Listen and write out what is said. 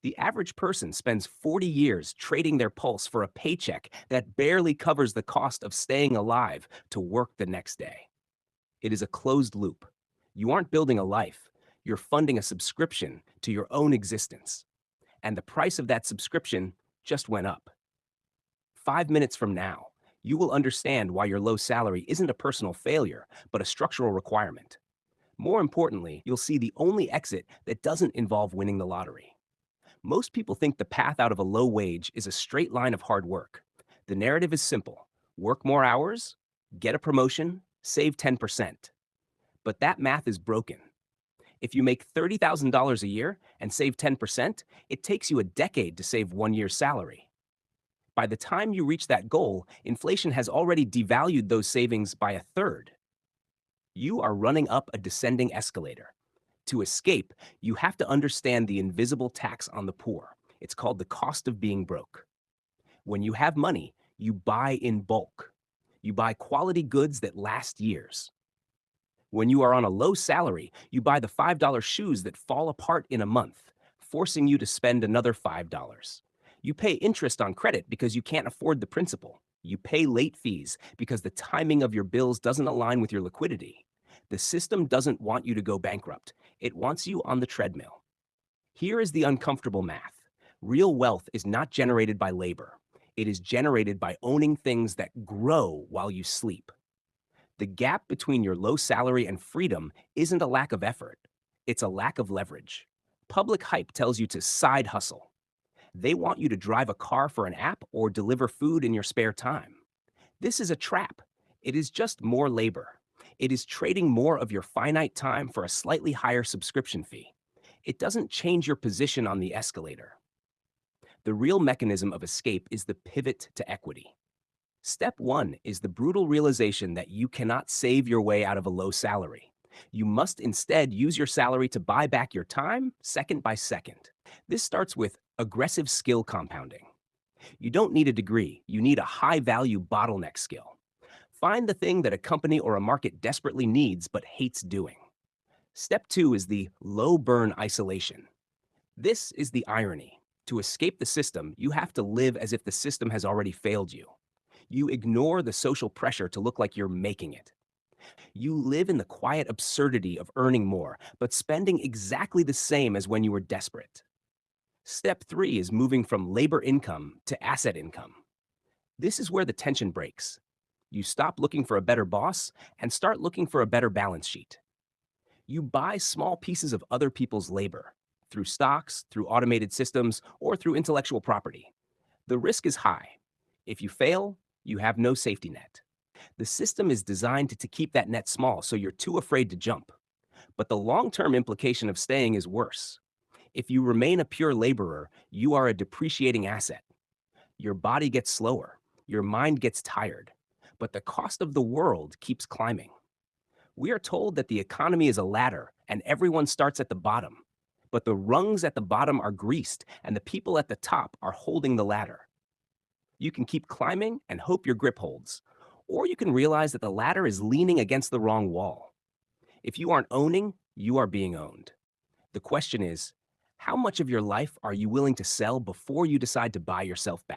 The average person spends 40 years trading their pulse for a paycheck that barely covers the cost of staying alive to work the next day. It is a closed loop. You aren't building a life, you're funding a subscription to your own existence. And the price of that subscription just went up. 5 minutes from now, you will understand why your low salary isn't a personal failure, but a structural requirement. More importantly, you'll see the only exit that doesn't involve winning the lottery. Most people think the path out of a low wage is a straight line of hard work. The narrative is simple: work more hours, get a promotion, save 10%. But that math is broken. If you make $30,000 a year and save 10%, it takes you a decade to save 1 year's salary. By the time you reach that goal, inflation has already devalued those savings by a third. You are running up a descending escalator. To escape, you have to understand the invisible tax on the poor. It's called the cost of being broke. When you have money, you buy in bulk. You buy quality goods that last years. When you are on a low salary, you buy the $5 shoes that fall apart in a month, forcing you to spend another $5. You pay interest on credit because you can't afford the principal. You pay late fees because the timing of your bills doesn't align with your liquidity. The system doesn't want you to go bankrupt. It wants you on the treadmill. Here is the uncomfortable math. Real wealth is not generated by labor. It is generated by owning things that grow while you sleep. The gap between your low salary and freedom isn't a lack of effort. It's a lack of leverage. Public hype tells you to side hustle. They want you to drive a car for an app or deliver food in your spare time. This is a trap. It is just more labor. It is trading more of your finite time for a slightly higher subscription fee. It doesn't change your position on the escalator. The real mechanism of escape is the pivot to equity. Step one is the brutal realization that you cannot save your way out of a low salary. You must instead use your salary to buy back your time second by second. This starts with aggressive skill compounding. You don't need a degree, you need a high-value bottleneck skill. Find the thing that a company or a market desperately needs but hates doing. Step two is the low-burn isolation. This is the irony. To escape the system, you have to live as if the system has already failed you. You ignore the social pressure to look like you're making it. You live in the quiet absurdity of earning more, but spending exactly the same as when you were desperate. Step three is moving from labor income to asset income. This is where the tension breaks. You stop looking for a better boss and start looking for a better balance sheet. You buy small pieces of other people's labor through stocks, through automated systems, or through intellectual property. The risk is high. If you fail, you have no safety net. The system is designed to keep that net small, so you're too afraid to jump. But the long-term implication of staying is worse. If you remain a pure laborer, you are a depreciating asset. Your body gets slower, your mind gets tired, but the cost of the world keeps climbing. We are told that the economy is a ladder and everyone starts at the bottom. But the rungs at the bottom are greased and the people at the top are holding the ladder. You can keep climbing and hope your grip holds, or you can realize that the ladder is leaning against the wrong wall. If you aren't owning, you are being owned. The question is, how much of your life are you willing to sell before you decide to buy yourself back?